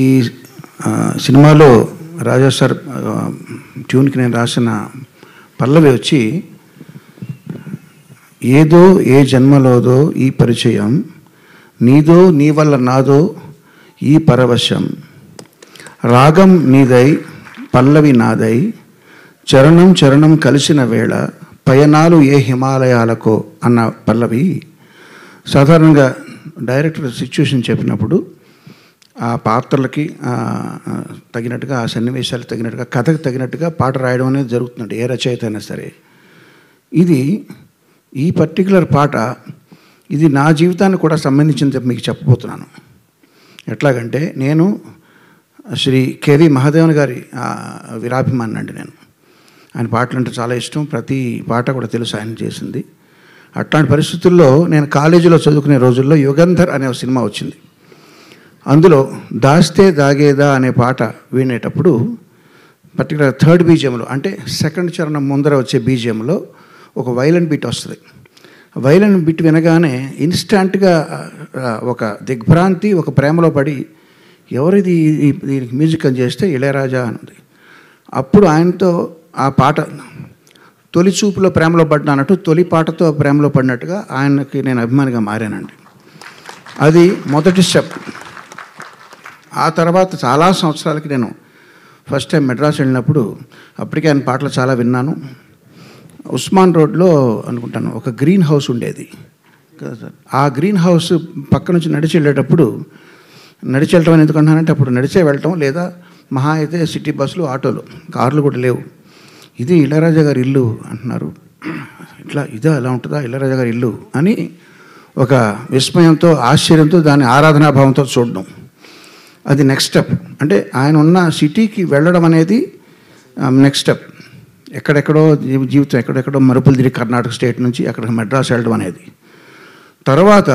ఈ సినిమాలో రాజా సార్ ట్యూన్కి నేను రాసిన పల్లవి వచ్చి, ఏదో ఏ జన్మలోదో ఈ పరిచయం, నీదో నీ వల్ల నాదో ఈ పరవశం, రాగం నీదై పల్లవి నాదై, చరణం చరణం కలిసిన వేళ పయనాలు ఏ హిమాలయాలకో అన్న పల్లవి. సాధారణంగా డైరెక్టర్ సిచ్యువేషన్ చెప్పినప్పుడు ఆ పాత్రలకి తగినట్టుగా, ఆ సన్నివేశాలకు తగినట్టుగా, కథకు తగినట్టుగా పాట రాయడం అనేది జరుగుతుంది, ఏ రచయిత అయినా సరే. ఇది ఈ పర్టికులర్ పాట ఇది నా జీవితానికి కూడా సంబంధించింది మీకు చెప్పబోతున్నాను. ఎట్లాగంటే, నేను శ్రీ కెవి మహాదేవన్ గారి వీరాభిమాని అండి. నేను ఆయన పాటలు అంటే చాలా ఇష్టం, ప్రతి పాట కూడా తెలుసు ఆయన చేసింది. అట్లాంటి పరిస్థితుల్లో నేను కాలేజీలో చదువుకునే రోజుల్లో యుగంధర్ అనే ఒక సినిమా వచ్చింది. అందులో దాస్తే దాగేదా అనే పాట వినేటప్పుడు పర్టికులర్ థర్డ్ బీజియంలో, అంటే సెకండ్ చరణం ముందర వచ్చే బీజియంలో ఒక వైలెన్ బీట్ వస్తుంది. వైలెన్ బీట్ వినగానే ఇన్స్టాంట్గా ఒక దిగ్భ్రాంతి, ఒక ప్రేమలో పడి, ఎవరిది దీనికి మ్యూజిక్ అని చేస్తే ఇళయరాజా అన్నది. అప్పుడు ఆయనతో ఆ పాట తొలి చూపులో ప్రేమలో పడ్డానట్టు, తొలి పాటతో ప్రేమలో పడినట్టుగా ఆయనకి నేను అభిమానిగా మారానండి. అది మొదటి స్టెప్. ఆ తర్వాత చాలా సంవత్సరాలకి నేను ఫస్ట్ టైం మెడ్రాస్ వెళ్ళినప్పుడు అప్పటికే ఆయన పాటలు చాలా విన్నాను. ఉస్మాన్ రోడ్లో అనుకుంటాను ఒక గ్రీన్ హౌస్ ఉండేది. ఆ గ్రీన్ హౌస్ పక్క నుంచి నడిచి వెళ్ళేటప్పుడు, నడిచి వెళ్ళటం అని ఎందుకంటున్నానంటే అప్పుడు నడిచే వెళ్ళటం, లేదా మహా అయితే సిటీ బస్సులు, ఆటోలు, కార్లు కూడా లేవు. ఇది ఇళయరాజా గారి ఇల్లు అంటున్నారు, ఇట్లా ఇదా ఎలా ఉంటుందా ఇళయరాజా గారి ఇల్లు అని ఒక విస్మయంతో, ఆశ్చర్యంతో, దాని ఆరాధనాభావంతో చూడడం. అది నెక్స్ట్ స్టెప్. అంటే ఆయన ఉన్న సిటీకి వెళ్ళడం అనేది నెక్స్ట్ స్టెప్. ఎక్కడెక్కడో జీవితం ఎక్కడెక్కడో మరుపులు తిరిగి కర్ణాటక స్టేట్ నుంచి అక్కడ మెడ్రాస్ వెళ్ళడం అనేది. తర్వాత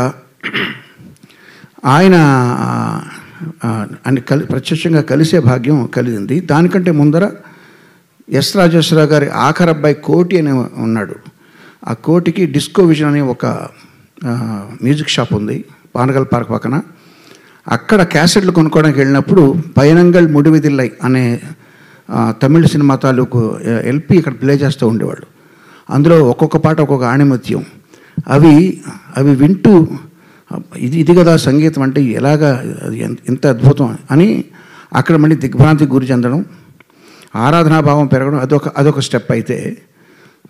ఆయన ప్రత్యక్షంగా కలిసే భాగ్యం కలిగింది. దానికంటే ముందర ఎస్ రాజేశ్వరరావు గారి ఆఖరి అబ్బాయి కోటి అని ఉన్నాడు. ఆ కోటికి డిస్కో విజన్ అనే ఒక మ్యూజిక్ షాప్ ఉంది పానగల్ పార్క్ పక్కన. అక్కడ క్యాసెట్లు కొనుక్కోవడానికి వెళ్ళినప్పుడు పయనంగల్ ముడివిదిల్లై అనే తమిళ సినిమా తాలూకు ఎల్పి ఇక్కడ ప్లే చేస్తూ ఉండేవాళ్ళు. అందులో ఒక్కొక్క పాట ఒక్కొక్క ఆణిముత్యం. అవి వింటూ ఇది కదా సంగీతం అంటే, ఎలాగా ఎంత అద్భుతం అని అక్కడ మళ్ళీ దిగ్భ్రాంతికి గురి చెందడం, ఆరాధనాభావం పెరగడం, అదొక స్టెప్. అయితే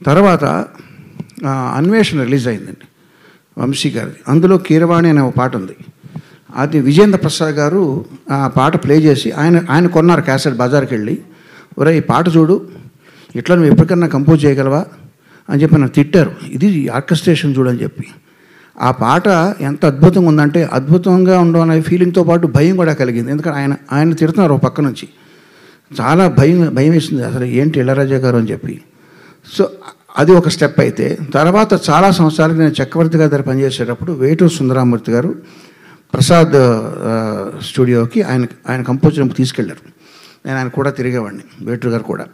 తర్వాత అన్వేషణ రిలీజ్ అయిందండి వంశీ గారిది. అందులో కీరవాణి అనే ఒక పాట ఉంది. అది విజేంద్ర ప్రసాద్ గారు ఆ పాట ప్లే చేసి ఆయన కొన్నారు క్యాసెట్ బజార్కి వెళ్ళి. ఒరే ఈ పాట చూడు, ఇట్లా నువ్వు ఎప్పటికన్నా కంపోజ్ చేయగలవా అని చెప్పి నన్ను తిట్టారు. ఇది ఆర్కెస్ట్రేషన్ చూడని చెప్పి. ఆ పాట ఎంత అద్భుతంగా ఉందంటే, అద్భుతంగా ఉండడం అనే ఫీలింగ్తో పాటు భయం కూడా కలిగింది. ఎందుకంటే ఆయన తిడుతున్నారు ఒక పక్క నుంచి. చాలా భయం వేసింది, అసలు ఏంటి ఇళయరాజా గారు అని చెప్పి. సో అది ఒక స్టెప్. అయితే తర్వాత చాలా సంవత్సరాలకి నేను చక్రవర్తి గారి దగ్గర పనిచేసేటప్పుడు వేటూరు సుందరామూర్తి గారు ప్రసాద్ స్టూడియోకి ఆయన కంపోజర్ తీసుకెళ్లారు. నేను ఆయన కూడా తిరిగేవాడిని, వేటూరు గారు కూడా.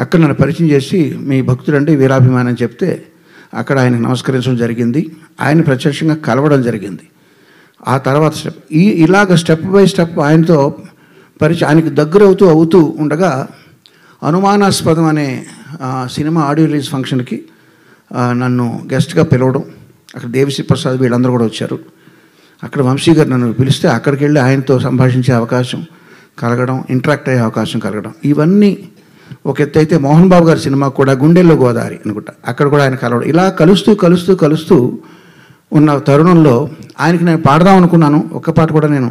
అక్కడ నన్ను పరిచయం చేసి, మీ భక్తుడంటే వీరాభిమాని అని చెప్తే అక్కడ ఆయనకు నమస్కరించడం జరిగింది. ఆయన ప్రత్యక్షంగా కలవడం జరిగింది. ఆ తర్వాత స్టెప్ ఇలాగ స్టెప్ బై స్టెప్ ఆయనతో ఆయనకి దగ్గర అవుతూ ఉండగా, అనుమానాస్పదం అనే సినిమా ఆడియో రిలీజ్ ఫంక్షన్కి నన్ను గెస్ట్గా పిలవడం. అక్కడ దేవిశ్రీ ప్రసాద్ వీళ్ళందరూ కూడా వచ్చారు. అక్కడ వంశీ గారు నన్ను పిలిస్తే అక్కడికి వెళ్ళి ఆయనతో సంభాషించే అవకాశం కలగడం, ఇంటరాక్ట్ అయ్యే అవకాశం కలగడం, ఇవన్నీ ఒక ఎత్తు. అయితే మోహన్ బాబు గారి సినిమా కూడా గుండెల్లో గోదావరి అనుకుంటా, అక్కడ కూడా ఆయన కలవడం. ఇలా కలుస్తూ ఉన్న తరుణంలో ఆయనకి నేను పాడదాం అనుకున్నాను. ఒక్క పాట కూడా నేను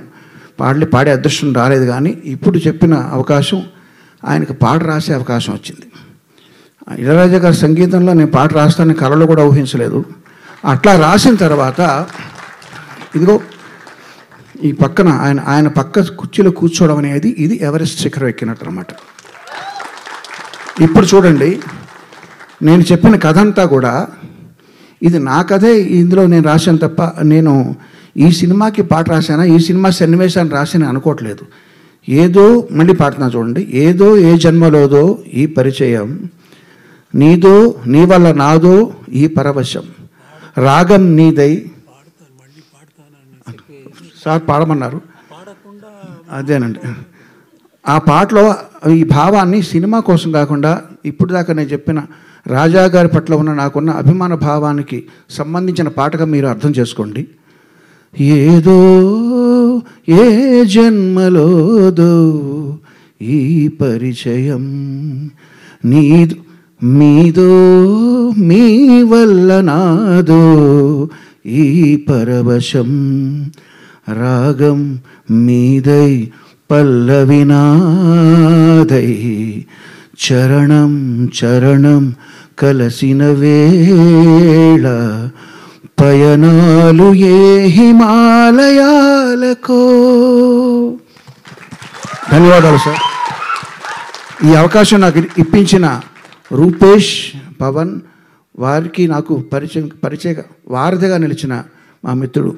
పాడే అదృష్టం రాలేదు. కానీ ఇప్పుడు చెప్పిన అవకాశం, ఆయనకు పాట రాసే అవకాశం వచ్చింది. ఇళయరాజా గారి సంగీతంలో నేను పాట రాస్తానని కలలో కూడా ఊహించలేదు. అట్లా రాసిన తర్వాత ఇదిగో ఈ పక్కన ఆయన పక్క కుర్చీలో కూర్చోవడం అనేది ఇది ఎవరెస్ట్ శిఖరం ఎక్కినట్టు అన్నమాట. ఇప్పుడు చూడండి, నేను చెప్పిన కథ అంతా కూడా ఇది నా కథే ఇందులో నేను రాశాను తప్ప, నేను ఈ సినిమాకి పాట రాశానా, ఈ సినిమా సన్నివేశాన్ని రాశాను అనుకోవట్లేదు. ఏదో మళ్ళీ పాడుతున్నా చూడండి. ఏదో ఏ జన్మలోదో ఈ పరిచయం, నీదో నీ వల్ల నాదో ఈ పరవశం, రాగం నీదై. సార్ పాడమన్నారు. అదేనండి. ఆ పాటలో ఈ భావాన్ని సినిమా కోసం కాకుండా ఇప్పుడు దాకా నేను చెప్పిన రాజా గారి పట్ల ఉన్న నాకున్న అభిమాన భావానికి సంబంధించిన పాటగా మీరు అర్థం చేసుకోండి. ఏదో ఏ జన్మలోదో ఈ పరిచయం నీదు మీదో మీ వల్ల నాదో ఈ పరవశం రాగం మీదై పల్లవినాదై చరణం చరణం కలసిన వేళ పయనాలు ఏ హిమాలయాలకో. ధన్యవాదాలు సార్. ఈ అవకాశం నాకు ఇప్పించిన రూపేష్, పవన్ వారికి నాకు పరిచయ వారధిగా నిలిచిన మా మిత్రుడు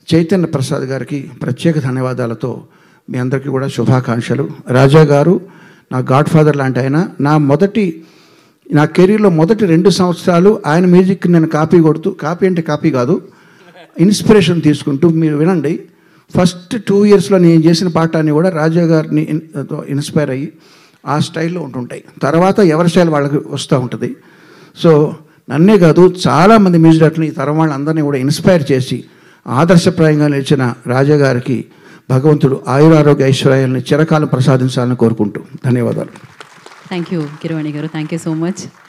చైతన్య ప్రసాద్ గారికి ప్రత్యేక ధన్యవాదాలతో మీ అందరికీ కూడా శుభాకాంక్షలు. రాజా గారు నా గాడ్ ఫాదర్ లాంటి ఆయన. నా కెరీర్లో మొదటి 2 సంవత్సరాలు ఆయన మ్యూజిక్ నేను కాపీ కొడుతూ, కాపీ అంటే కాపీ కాదు, ఇన్స్పిరేషన్ తీసుకుంటూ, మీరు వినండి, ఫస్ట్ 2 ఇయర్స్లో నేను చేసిన పాటని కూడా రాజా గారిని ఇన్స్పైర్ అయ్యి ఆ స్టైల్లో ఉంటుంటాయి. తర్వాత ఎవరి స్టైల్ వాళ్ళకి వస్తూ ఉంటుంది. సో నన్నే కాదు చాలామంది మ్యూజిక్ డైరెక్టర్ని, ఈ తరం వాళ్ళందరినీ కూడా ఇన్స్పైర్ చేసి ఆదర్శప్రాయంగా నిలిచిన రాజా గారికి భగవంతుడు ఆయురారోగ్య ఐశ్వర్యాలని చిరకాలం ప్రసాదించాలని కోరుకుంటూ ధన్యవాదాలు. థ్యాంక్ యూ కీరవాణి గారు. Thank you so much.